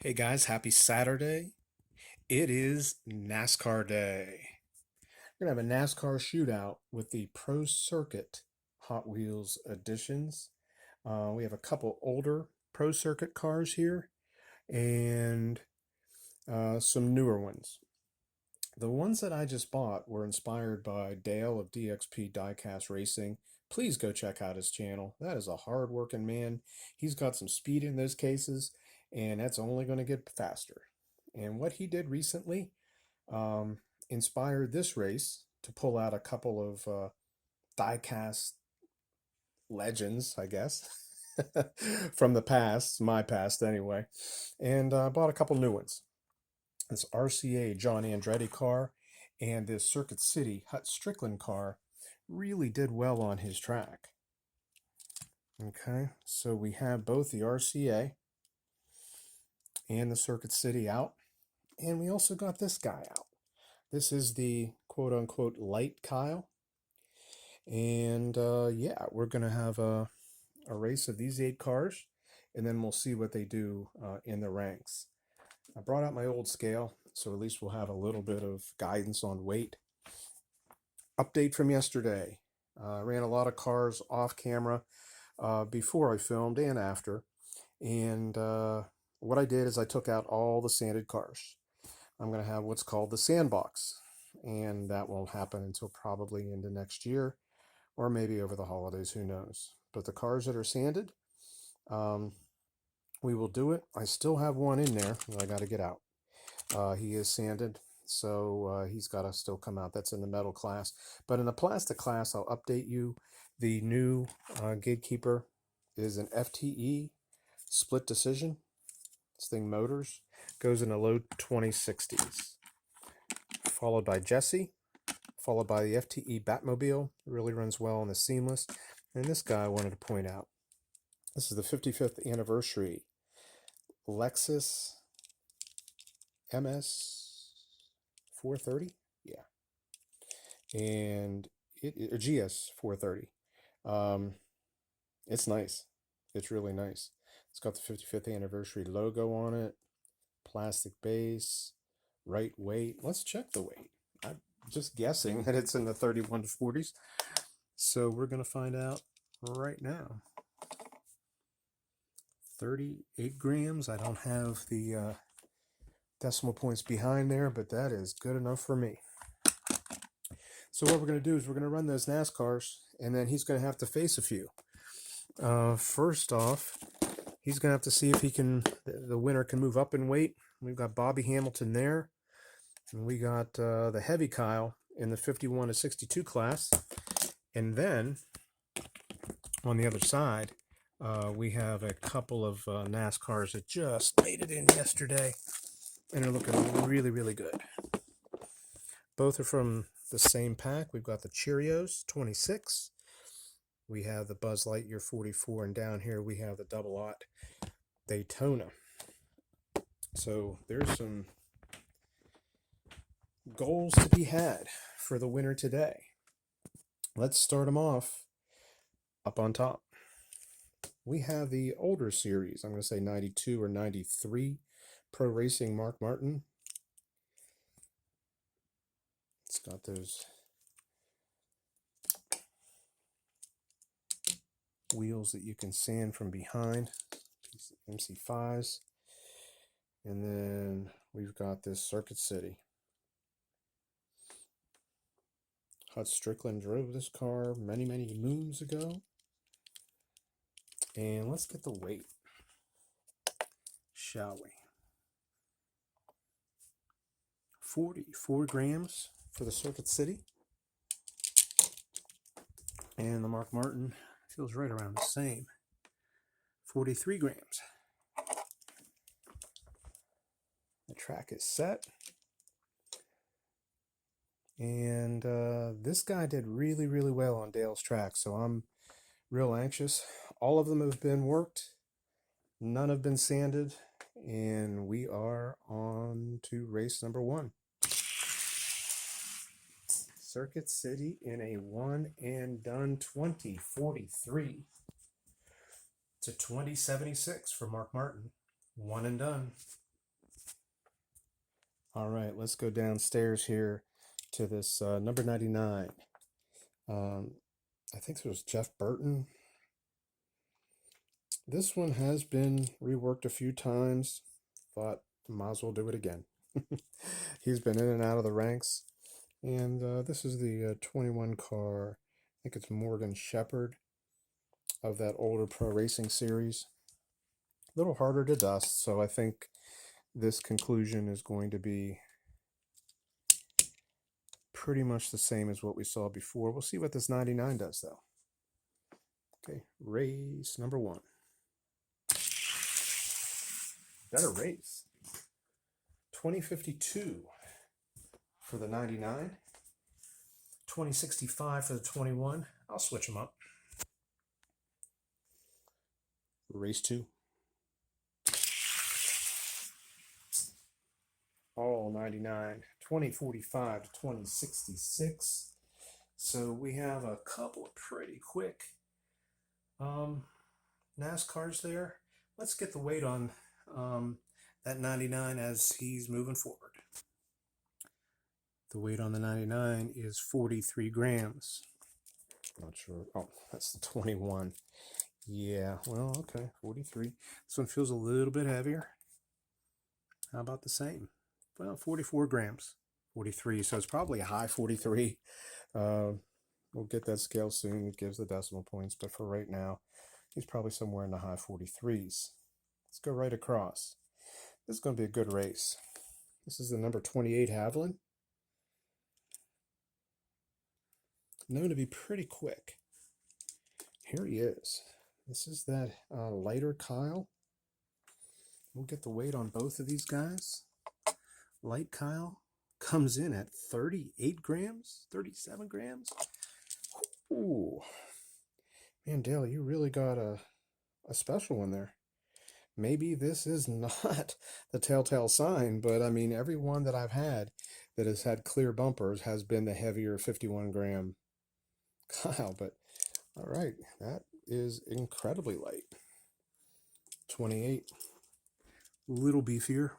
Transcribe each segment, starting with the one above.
Hey guys, happy Saturday. It is NASCAR Day. We're going to have a NASCAR shootout with the Pro Circuit Hot Wheels editions. We have a couple older Pro Circuit cars here and some newer ones. The ones that I just bought were inspired by Dale of DXP Diecast Racing. Please go check out his channel. That is a hard-working man. He's got some speed in those cases, and that's only going to get faster. And what he did recently um, inspired this race to pull out a couple of diecast legends, I guess, from the past, my past anyway, and bought a couple new ones. This RCA John Andretti car and this Circuit City Hut Strickland car really did well on his track. Okay, so we have both the RCA and the Circuit City out, and we also got this guy out. This is the quote-unquote light Kyle, and yeah, we're gonna have a race of these 8 cars, and then we'll see what they do in the ranks. I brought out my old scale, so at least we'll have a little bit of guidance on weight. Update from yesterday. I ran a lot of cars off camera before I filmed and after. And what I did is I took out all the sanded cars. I'm going to have what's called the sandbox. And that won't happen until probably into next year or maybe over the holidays, who knows. But the cars that are sanded, we will do it. I still have one in there that I got to get out. He is sanded, so he's got to still come out. That's in the metal class. But in the plastic class, I'll update you. The new gatekeeper is an FTE split decision. This thing motors goes in the low 2060s. Followed by Jesse, followed by the FTE Batmobile. It really runs well on the seamless. And this guy I wanted to point out. This is the 55th anniversary Lexus MS 430, yeah, and or GS 430. It's nice. It's really nice. It's got the 55th anniversary logo on it, plastic base, right weight. Let's check the weight. I'm just guessing that it's in the 31 to 40s. So we're going to find out right now. 38 grams. I don't have the decimal points behind there, but that is good enough for me. So what we're going to do is we're going to run those NASCARs, and then he's going to have to face a few. First off, he's going to have to see if he can, the winner can move up in weight. We've got Bobby Hamilton there, and we got the heavy Kyle in the 51 to 62 class. And then on the other side, we have a couple of NASCARs that just made it in yesterday and are looking really, really good. Both are from the same pack. We've got the Cheerios 26. We have the Buzz Lightyear 44, and down here we have the Double Aught Daytona. So there's some goals to be had for the winner today. Let's start them off up on top. We have the older series. I'm going to say 92 or 93 Pro Racing Mark Martin. It's got those wheels that you can sand from behind, MC5s. And then we've got this Circuit City. Hut Strickland drove this car many, many moons ago. And let's get the weight, shall we? 44 grams for the Circuit City. And the Mark Martin feels right around the same. 43 grams. The track is set. And this guy did really, really well on Dale's track, so I'm real anxious. All of them have been worked. None have been sanded. And we are on to race number 1. Circuit City in a one and done 2043 to 2076 for Mark Martin. One and done. All right, let's go downstairs here to this number 99. Um, I think this was Jeff Burton. This one has been reworked a few times. Thought might as well do it again. He's been in and out of the ranks. And this is the 21 car. I think it's Morgan Shepherd of that older pro racing series. A little harder to dust, so I think this conclusion is going to be pretty much the same as what we saw before. We'll see what this 99 does, though. Okay, race number 1. Better race. 2052 for the 99. 2065 for the 21. I'll switch them up. Race 2. All 99. 2045 to 2066. So we have a couple of pretty quick NASCARs there. Let's get the weight on that 99 as he's moving forward. The weight on the 99 is 43 grams. Not sure. Oh, that's the 21. Yeah, well, okay, 43. This one feels a little bit heavier. How about the same? Well, 44 grams. 43, so it's probably a high 43. We'll get that scale soon. It gives the decimal points, but for right now, he's probably somewhere in the high 43s. Let's go right across. This is going to be a good race. This is the number 28 Haviland. Known to be pretty quick. Here he is. This is that lighter Kyle. We'll get the weight on both of these guys. Light Kyle comes in at 38 grams, 37 grams. Ooh. Man, Dale, you really got a special one there. Maybe this is not the telltale sign, but I mean, every one that I've had that has had clear bumpers has been the heavier 51 gram Kyle. But all right, that is incredibly light. 28, little beefier.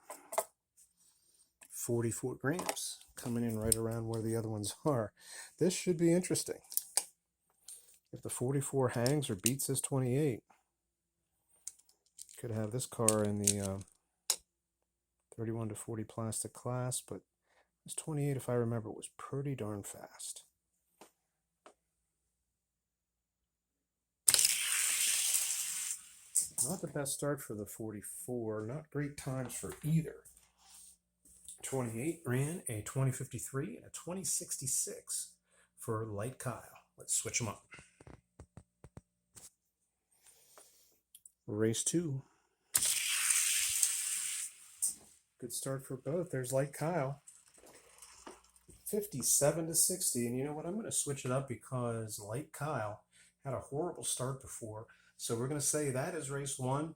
44 grams, coming in right around where the other ones are. This should be interesting. If the 44 hangs or beats this 28, could have this car in the 31 to 40 plastic class, but this 28, if I remember, was pretty darn fast. Not the best start for the 44, not great times for either. 28 ran a 2053 and a 2066 for Light Kyle. Let's switch them up. Race 2. Good start for both. There's Light Kyle. 57 to 60. And you know what? I'm going to switch it up because Light Kyle had a horrible start before. So we're going to say that is race 1.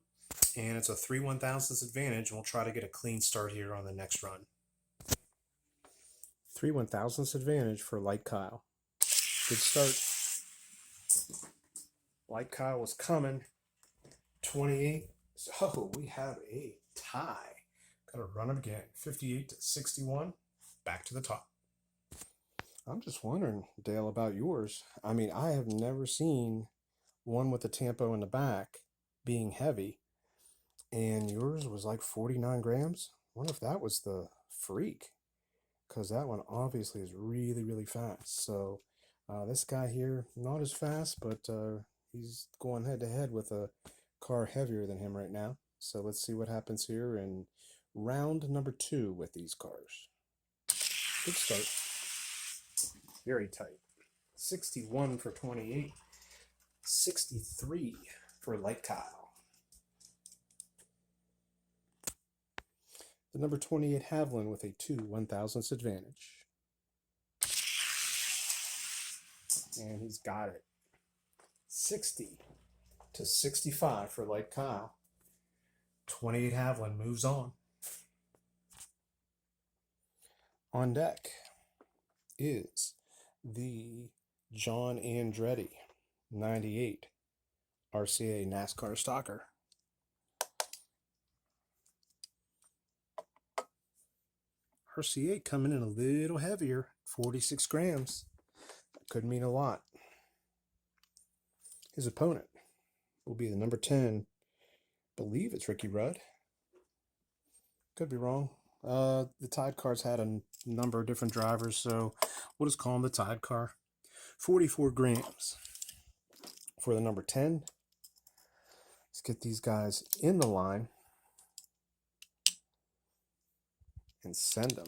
And it's a 3/1000ths advantage. And we'll try to get a clean start here on the next run. 3/1000ths advantage for Light Kyle. Good start. Light Kyle was coming. 28. So we have a tie. Got to run them again. 58 to 61. Back to the top. I'm just wondering, Dale, about yours. I mean, I have never seen one with the tampo in the back being heavy. And yours was like 49 grams. I wonder if that was the freak, because that one obviously is really, really fast. So this guy here, not as fast, but he's going head to head with a car heavier than him right now. So let's see what happens here in round number 2 with these cars. Good start. Very tight. 61 for 28. 63 for Light Kyle. The number 28 Haviland with a 2/1000ths advantage. And he's got it. 60 to 65 for Light Kyle. 28 Haviland moves on. On deck is the John Andretti 98 RCA NASCAR Stalker. RCA coming in a little heavier, 46 grams. That could mean a lot. His opponent will be the number 10. I believe it's Ricky Rudd. Could be wrong. The Tide cars had a number of different drivers, so we'll just call him the Tide car. 44 grams for the number 10. Let's get these guys in the line and send them.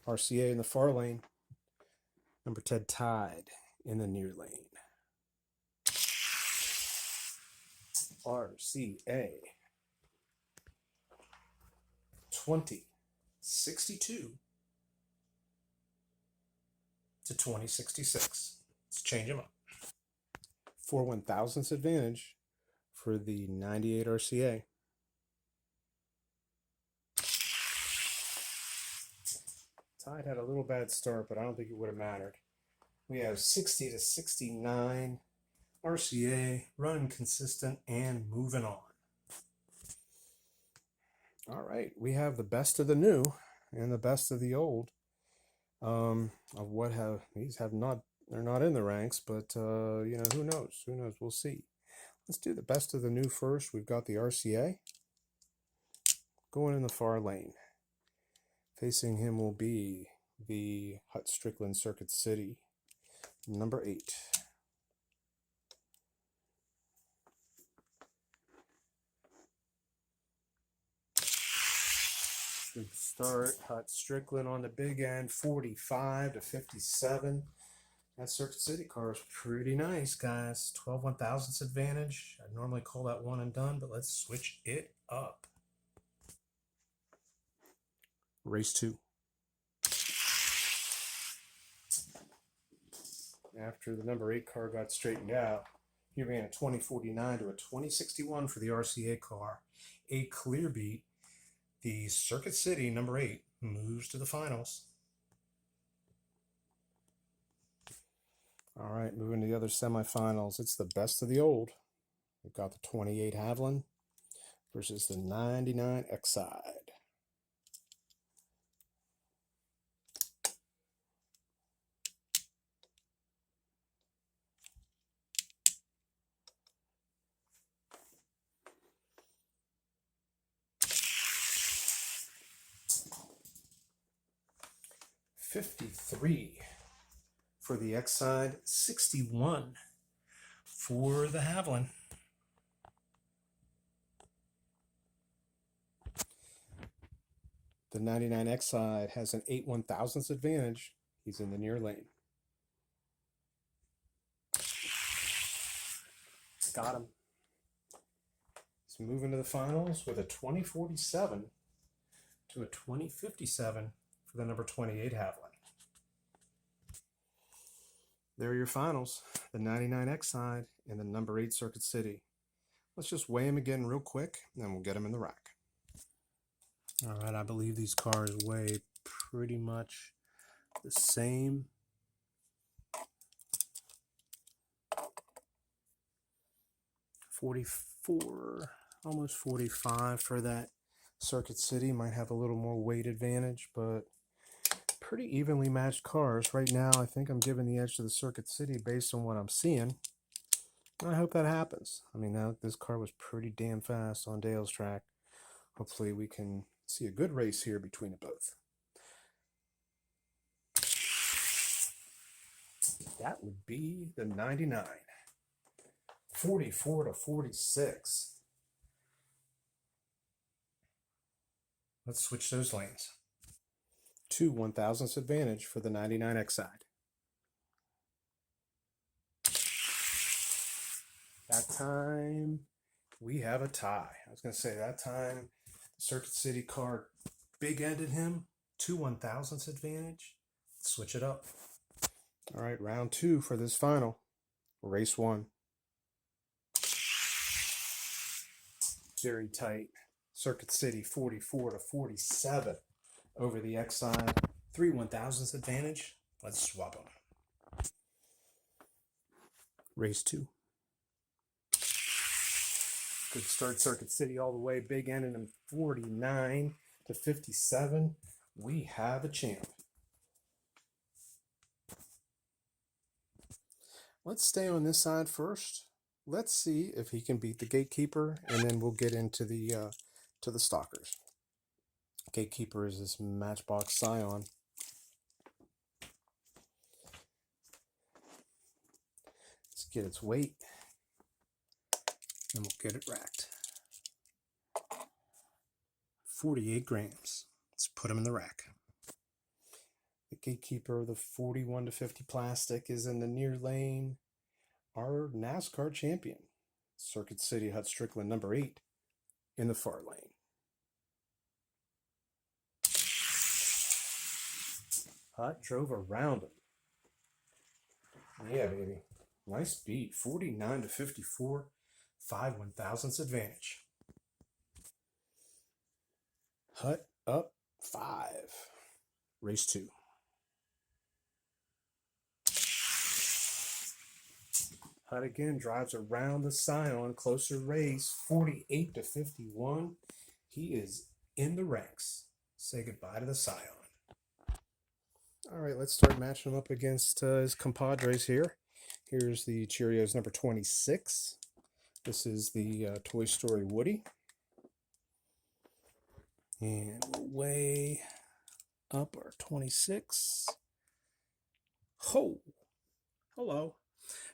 RCA in the far lane. Number 10 Tide in the near lane. RCA 2062 to 2066. Let's change them up. 4 1,000ths advantage for the 98 RCA. Tide had a little bad start, but I don't think it would have mattered. We have 60 to 69 RCA, running consistent and moving on. All right, we have the best of the new and the best of the old. Of what these have not, they're not in the ranks, but you know, who knows? Who knows? We'll see. Let's do the best of the new first. We've got the RCA going in the far lane. Facing him will be the Hut Strickland Circuit City, number 8. Good start. Hut Strickland on the big end, 45 to 57. That Circuit City car is pretty nice, guys. 12 1,000ths advantage. I'd normally call that one and done, but let's switch it up. Race 2. After the number 8 car got straightened out, he ran a 2049 to a 2061 for the RCA car. A clear beat. The Circuit City number 8 moves to the finals. All right, moving to the other semifinals. It's the best of the old. We've got the 28 Haviland versus the 99 Exide. $53 for the Exide, $61 for the Haviland. The 99 Exide has an 8 1,000ths advantage. He's in the near lane. Got him. He's moving to the finals with a 2047 to a 2057 for the number 28 Haviland. There are your finals, the 99 Exide and the number 8 Circuit City. Let's just weigh them again real quick, and then we'll get them in the rack. All right, I believe these cars weigh pretty much the same. $44, almost $45 for that Circuit City. Might have a little more weight advantage, but pretty evenly matched cars. Right now, I think I'm giving the edge to the Circuit City based on what I'm seeing. I hope that happens. I mean, this car was pretty damn fast on Dale's track. Hopefully we can see a good race here between the both. That would be the 99. 44 to 46. Let's switch those lanes. 2 1,000ths advantage for the 99 Exide. That time we have a tie. I was going to say that time the Circuit City car big-ended him. 2 1,000ths advantage. Let's switch it up. All right, round 2 for this final. Race 1. Very tight. Circuit City 44 to 47 over the Exide. 3 1,000ths advantage. Let's swap them. Race 2. Good start, Circuit City all the way. Big end in 49 to 57. We have a champ. Let's stay on this side first. Let's see if he can beat the Gatekeeper, and then we'll get into the stalkers. Gatekeeper is this Matchbox Scion. Let's get its weight, and we'll get it racked. 48 grams. Let's put him in the rack. The Gatekeeper, the 41 to 50 plastic, is in the near lane. Our NASCAR champion, Circuit City Hut Strickland, number 8, in the far lane. Hut drove around him. Yeah, baby. Nice beat. 49 to 54. 5 1/1000ths advantage. Hut up 5. Race 2. Hut again drives around the Scion. Closer race. 48 to 51. He is in the ranks. Say goodbye to the Scion. All right, let's start matching him up against his compadres here. Here's the Cheerios number 26. This is the Toy Story Woody. And we'll weigh up our 26. Ho! Hello.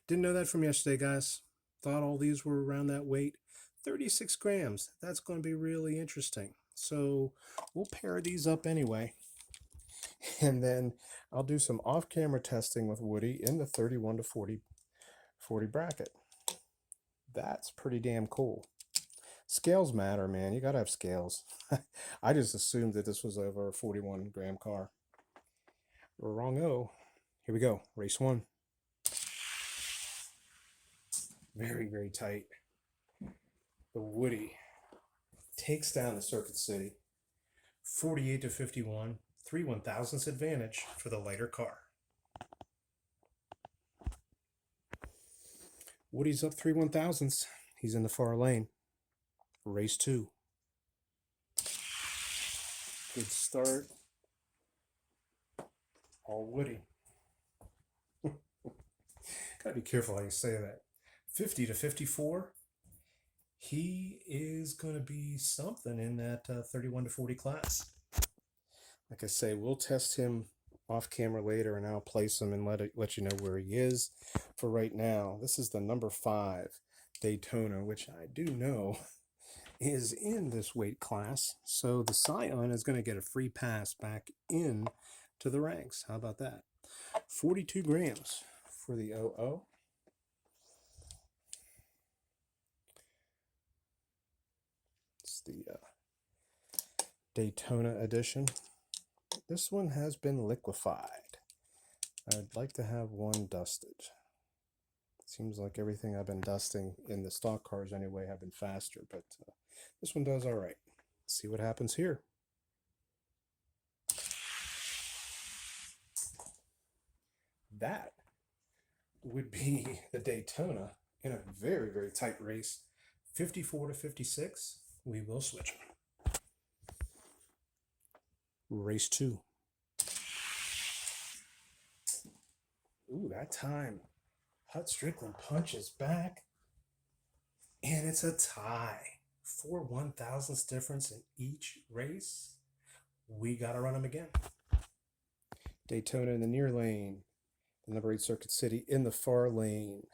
Didn't know that from yesterday, guys. Thought all these were around that weight. 36 grams. That's going to be really interesting. So we'll pair these up anyway. And then I'll do some off-camera testing with Woody in the 31 to 40 bracket. That's pretty damn cool. Scales matter, man. You got to have scales. I just assumed that this was over a 41 gram car. Wrong-o. Here we go. Race 1. Very, very tight. The Woody takes down the Circuit City. 48 to 51. 3 1/1000ths advantage for the lighter car. Woody's up 3 1/1000ths. He's in the far lane. Race 2. Good start. All Woody. Gotta be careful how you say that. 50 to 54. He is going to be something in that 31 to 40 class. Like I say, we'll test him off camera later, and I'll place him and let you know where he is. For right now, this is the number 5 Daytona, which I do know is in this weight class. So the Scion is going to get a free pass back in to the ranks. How about that? 42 grams for the 00. It's the Daytona edition. This one has been liquefied. I'd like to have one dusted. Seems like everything I've been dusting in the stock cars anyway have been faster, but this one does all right. Let's see what happens here. That would be the Daytona in a very, very tight race. 54 to 56. We will switch them. Race 2. Ooh, that time Hut Strickland punches back, and it's a tie. 4 1/1000ths difference in each race. We got to run them again. Daytona in the near lane. The number 8 Circuit City in the far lane.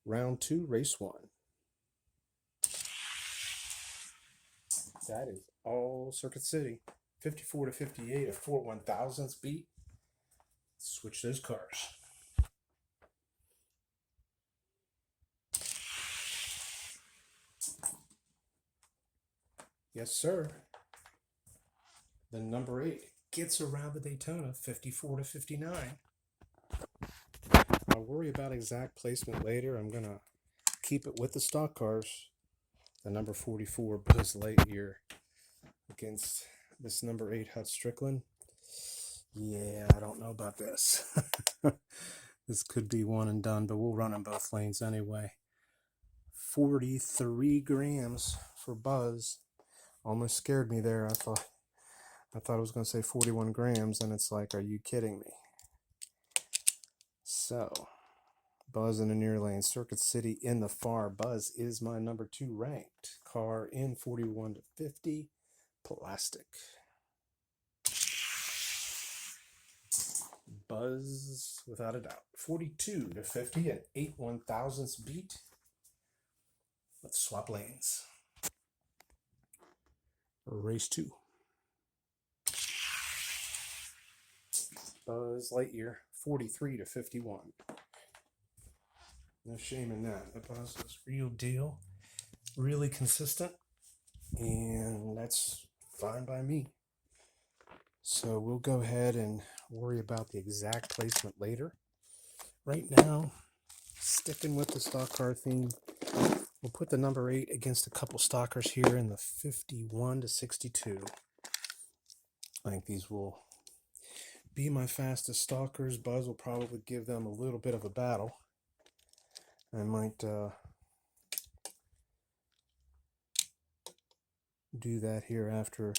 Round 2, race 1. That is all Circuit City. 54 to 58, a 4 1/1000ths beat. Switch those cars. Yes, sir. The number 8 gets around the Daytona, 54 to 59. I'll worry about exact placement later. I'm going to keep it with the stock cars. The number 44 Buzz Lightyear against this number 8 Hut Strickland. Yeah, I don't know about this. This could be one and done, but we'll run in both lanes anyway. 43 grams for Buzz. Almost scared me there. I thought it was going to say 41 grams, and it's like, are you kidding me? So, Buzz in the near lane, Circuit City in the far. Buzz is my number 2 ranked car in 41 to 50 plastic. Buzz, without a doubt. 42 to 50 at 8/1000ths beat. Let's swap lanes. Race 2. Buzz Lightyear, 43 to 51. No shame in that. The Buzz is real deal. Really consistent. And that's fine by me. So we'll go ahead and worry about the exact placement later. Right now, sticking with the stock car theme, we'll put the number 8 against a couple stockers here in the 51 to 62. I think these will be my fastest stalkers. Buzz will probably give them a little bit of a battle. I might do that here after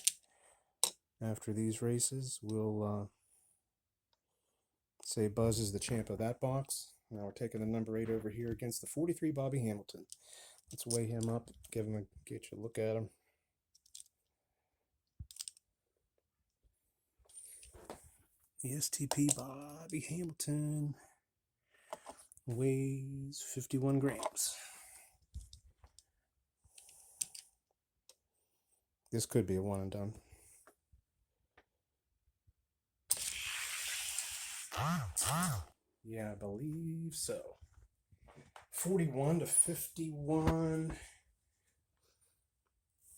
these races. We'll say Buzz is the champ of that box. Now we're taking the number 8 over here against the 43 Bobby Hamilton. Let's weigh him up, get you a look at him. The STP Bobby Hamilton weighs 51 grams. This could be a one and done. Yeah, I believe so. 41 to 51.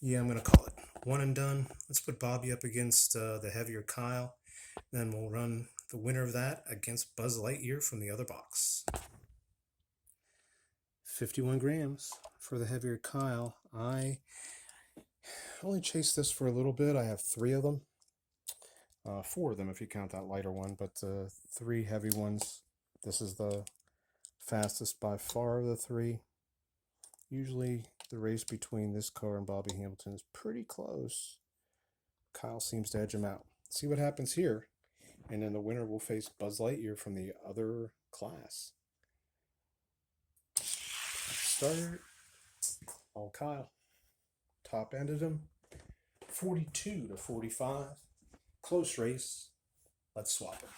Yeah, I'm going to call it one and done. Let's put Bobby up against the heavier Kyle. Then we'll run the winner of that against Buzz Lightyear from the other box. 51 grams for the heavier Kyle. I only chased this for a little bit. I have 3 of them. 4 of them if you count that lighter one, but 3 heavy ones. This is the fastest by far of the 3. Usually the race between this car and Bobby Hamilton is pretty close. Kyle seems to edge him out. See what happens here. And then the winner will face Buzz Lightyear from the other class. Start. All Kyle. Top ended him. 42 to 45. Close race. Let's swap him.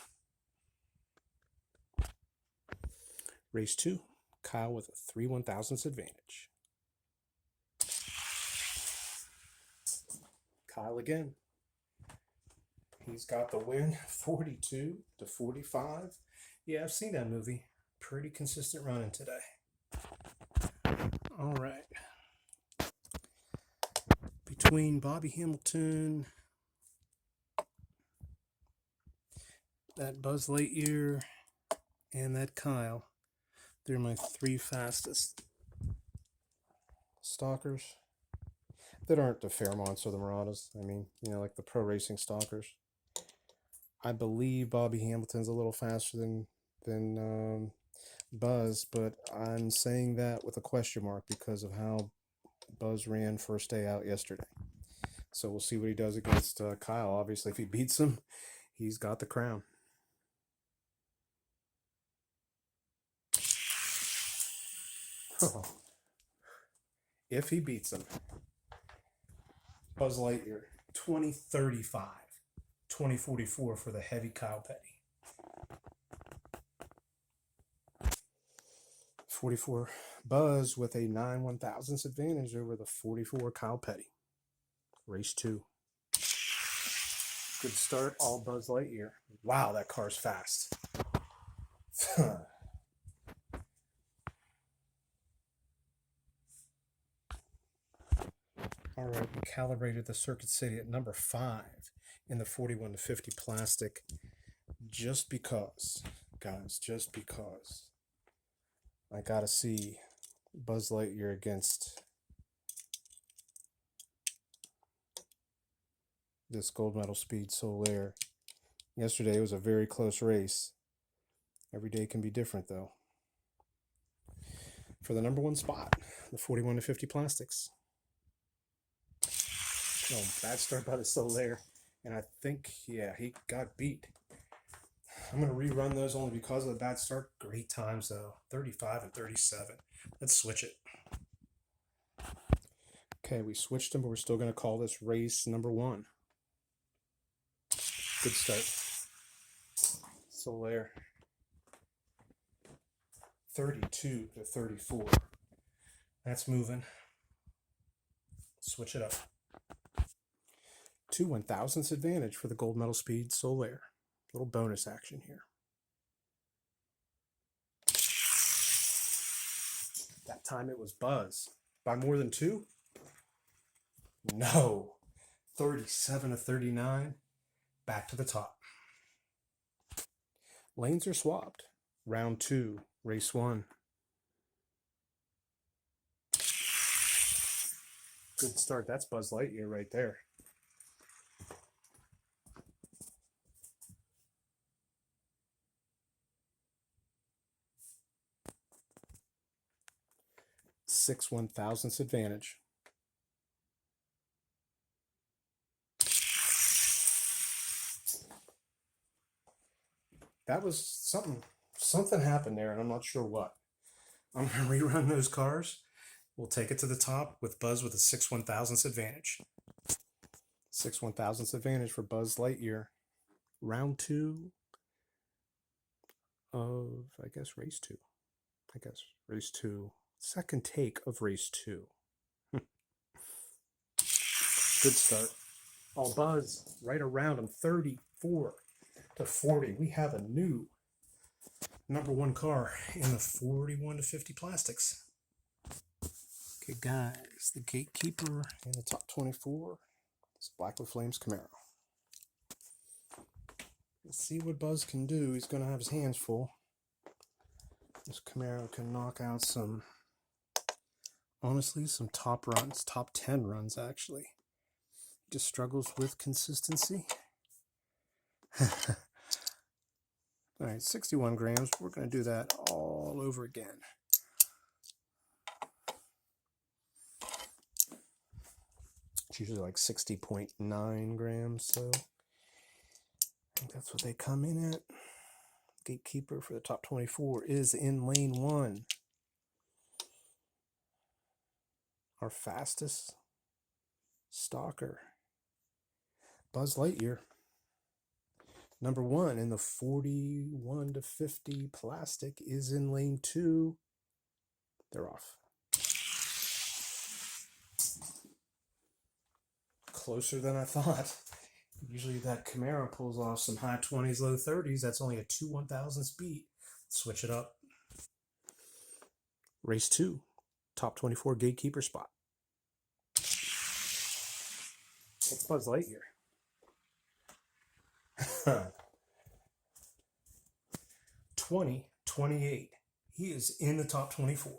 Race 2. Kyle with a 3/1000ths advantage. Kyle again. He's got the win, 42 to 45. Yeah, I've seen that movie. Pretty consistent running today. All right. Between Bobby Hamilton, that Buzz Lightyear, and that Kyle, they're my 3 fastest stalkers that aren't the Fairmonts or the Muratas. I mean, like the pro racing stalkers. I believe Bobby Hamilton's a little faster than Buzz, but I'm saying that with a question mark because of how Buzz ran first day out yesterday. So we'll see what he does against Kyle. Obviously, if he beats him, he's got the crown. If he beats him, Buzz Lightyear, 2035, 2044 for the heavy Kyle Petty. 44 Buzz with a 9/1000ths advantage over the 44 Kyle Petty. Race 2. Good start, all Buzz Lightyear. Wow, that car's fast. All right, we calibrated the Circuit City at number 5 in the 41 to 50 plastic. Just because, guys, just because. I gotta see Buzz Lightyear against this gold medal speed Solaire. Yesterday was a very close race. Every day can be different though. for the #1 spot, the 41 to 50 plastics. Oh, bad start by the Solaire. And I think, yeah, he got beat. I'm going to rerun those only because of the bad start. Great times, though. 35 and 37. Let's switch it. Okay, we switched them, but we're still going to call this race #1. Good start. Solaire. 32 to 34. That's moving. Switch it up. 2 1,000ths advantage for the gold medal speed Solaire. Little bonus action here. That time it was Buzz. By more than 2? No. 37 to 39. Back to the top. Lanes are swapped. Round 2, race 1. Good start. That's Buzz Lightyear right there. Six 1,000ths advantage. That was something happened there, and I'm not sure what. I'm going to rerun those cars. We'll take it to the top with Buzz with a 6 1,000ths advantage. 6 1,000ths advantage for Buzz Lightyear. Round 2 of, I guess, race 2. Race 2. Second take of race 2. Good start. All Buzz right around him. 34 to 40. We have a new #1 car in the 41 to 50 plastics. Okay, guys, the gatekeeper in the top 24 is Black with Flames Camaro. Let's see what Buzz can do. He's going to have his hands full. This Camaro can knock out some, honestly, some top runs, top 10 runs, actually. He just struggles with consistency. All right, 61 grams. We're going to do that all over again. It's usually like 60.9 grams, so I think that's what they come in at. Gatekeeper for the top 24 is in lane 1. Our fastest stalker, Buzz Lightyear. #1 in the 41 to 50 plastic is in lane 2. They're off. Closer than I thought. Usually that Camaro pulls off some high 20s, low 30s. That's only a 2 1,000ths beat. Switch it up. Race 2, top 24 gatekeeper spot. It's Buzz Lightyear. 20-28. He is in the top 24.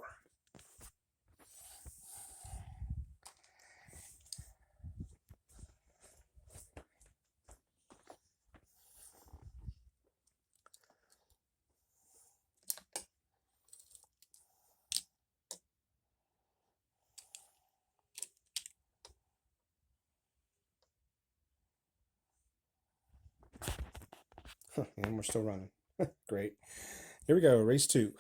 And we're still running. Great. Here we go. Race 2.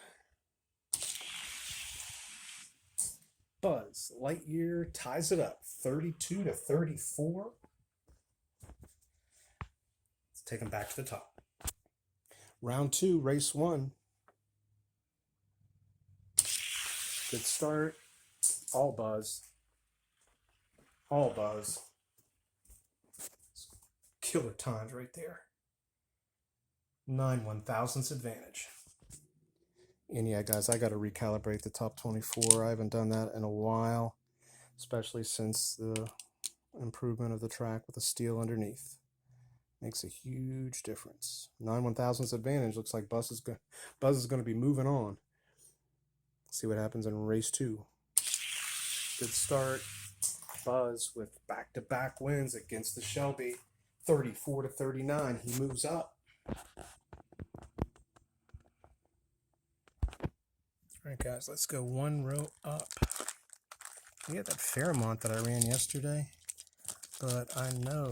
Buzz Lightyear ties it up. 32 to 34. Let's take him back to the top. Round 2, race 1. Good start. All Buzz. All Buzz. Killer times right there. 9 1,000ths advantage. And yeah, guys, I got to recalibrate the top 24. I haven't done that in a while, especially since the improvement of the track with the steel underneath. Makes a huge difference. 9 1,000ths advantage. Looks like Buzz is going to be moving on. See what happens in race 2. Good start. Buzz with back-to-back wins against the Shelby. 34 to 39. He moves up. All right, guys, let's go one row up. We had that Fairmont that I ran yesterday, but I know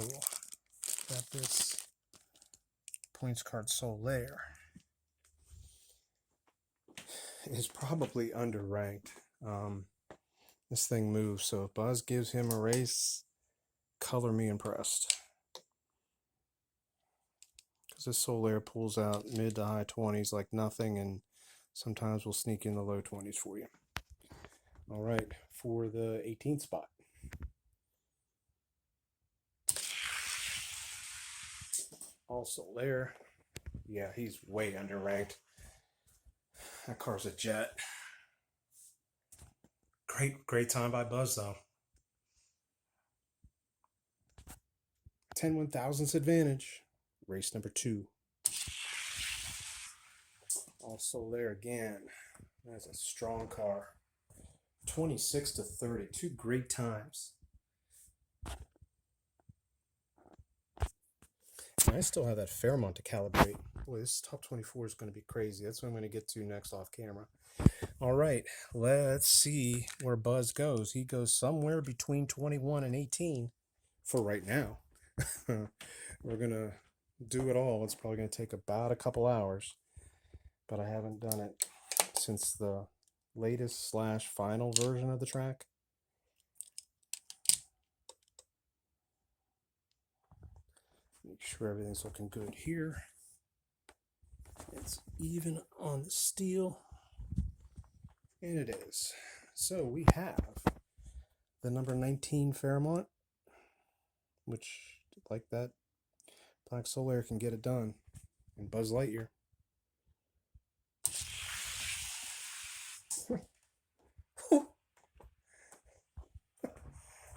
that this points card Solaire is probably underranked. This thing moves, so if Buzz gives him a race, color me impressed. Because this Solaire pulls out mid to high 20s like nothing, and sometimes we'll sneak in the low 20s for you. All right, for the 18th spot. All Solaire. Yeah, he's way underranked. That car's a jet. Great time by Buzz, though. 10 1,000ths advantage. Race number 2. All Solaire again. That's a strong car. 26 to 30. 2 great times. And I still have that Fairmont to calibrate. Boy, this top 24 is going to be crazy. That's what I'm going to get to next off camera. All right, let's see where Buzz goes. He goes somewhere between 21 and 18 for right now. We're going to do it all. It's probably going to take about a couple hours, but I haven't done it since the latest / final version of the track. Make sure everything's looking good here. It's even on the steel. And it is. So we have the number 19 Fairmont, which, like that, Black Solaire can get it done. And Buzz Lightyear.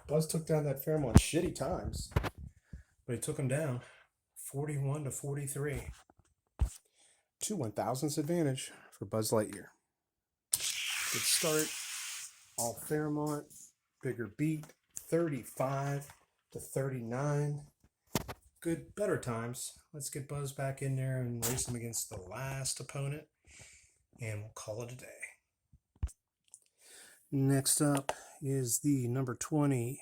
Buzz took down that Fairmont shitty times, but he took him down 41 to 43. 2 1,000ths advantage for Buzz Lightyear. Good start. All Fairmont. Bigger beat. 35 to 39. Good, better times. Let's get Buzz back in there and race him against the last opponent, and we'll call it a day. Next up is the number 20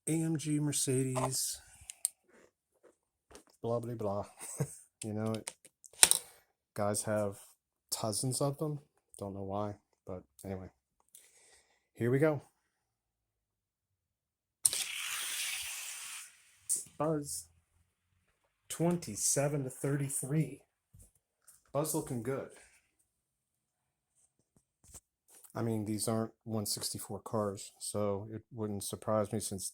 AMG Mercedes. Blah, blah, blah. You know it. Guys have dozens of them. Don't know why, but anyway. Here we go. Buzz. 27 to 33. Buzz looking good. I mean, these aren't 164 cars, so it wouldn't surprise me since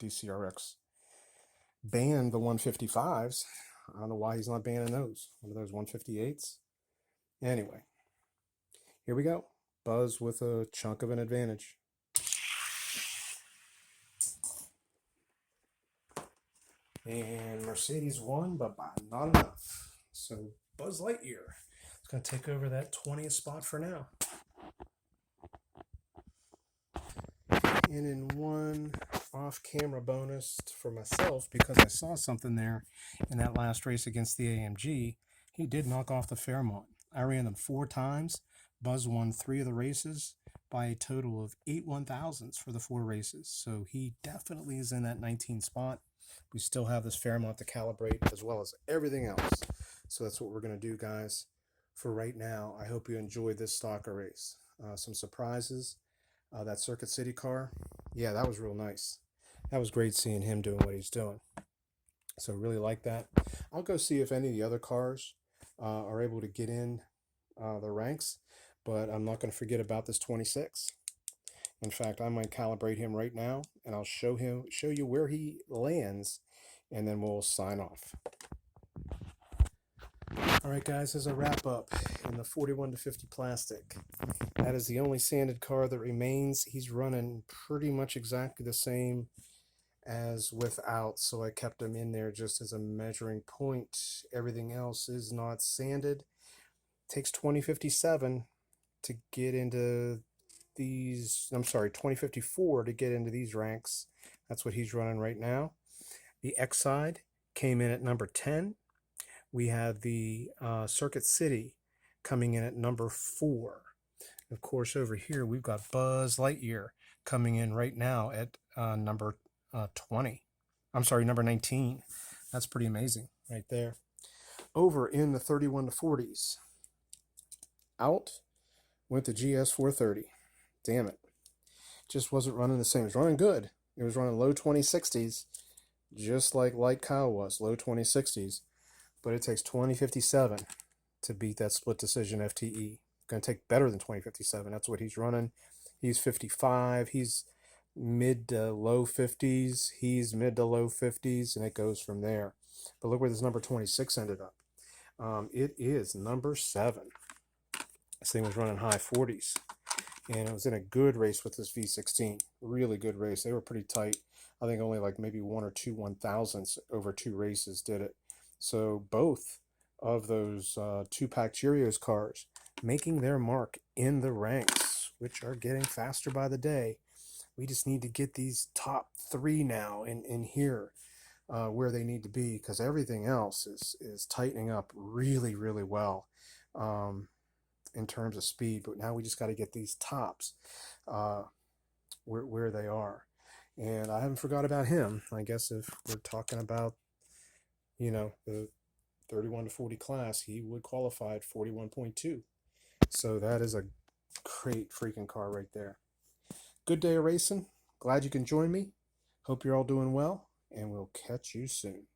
DCRX banned the 155s. I don't know why he's not banning those. What are those, 158s? Anyway, here we go. Buzz with a chunk of an advantage. And Mercedes won, but by not enough. So Buzz Lightyear is going to take over that 20th spot for now. And in one off-camera bonus for myself, because I saw something there in that last race against the AMG, he did knock off the Fairmont. I ran them 4 times. Buzz won 3 of the races by a total of 8 1,000ths for the 4 races. So he definitely is in that 19 spot. We still have this Fairmont to calibrate as well as everything else. So that's what we're going to do, guys, for right now. I hope you enjoyed this stalker race. Some surprises. That Circuit City car, yeah, that was real nice. That was great seeing him doing what he's doing. So really like that. I'll go see if any of the other cars are able to get in the ranks, but I'm not going to forget about this 26. In fact, I might calibrate him right now, and I'll show you where he lands, and then we'll sign off. All right, guys, as a wrap up in the 41 to 50 plastic, that is the only sanded car that remains. He's running pretty much exactly the same as without, so I kept him in there just as a measuring point. Everything else is not sanded. Takes 2057 to get into these, 2054 to get into these ranks. That's what he's running right now. The X side came in at number 10. We have the Circuit City coming in at number 4. Of course, over here we've got Buzz Lightyear coming in right now at number 20. I'm sorry, number 19. That's pretty amazing right there. Over in the 31 to 40s, out went the GS 430. Damn it. Just wasn't running the same. It was running good. It was running low 2060s, just like Light Kyle was, low 2060s. But it takes 2057 to beat that split decision FTE. Going to take better than 2057. That's what he's running. He's 55. He's mid to low 50s. He's mid to low 50s, and it goes from there. But look where this number 26 ended up. It is number 7. This thing was running high 40s, and it was in a good race with this V16. Really good race. They were pretty tight. I think only like maybe 1 or 2 1,000ths over 2 races did it. So both of those 2-pack Cheerios cars making their mark in the ranks, which are getting faster by the day. We just need to get these top 3 now in here where they need to be, because everything else is tightening up really, really well in terms of speed. But now we just got to get these tops where they are. And I haven't forgot about him. I guess if we're talking about, the 31 to 40 class, he would qualify at 41.2. So that is a great freaking car right there. Good day of racing. Glad you can join me. Hope you're all doing well, and we'll catch you soon.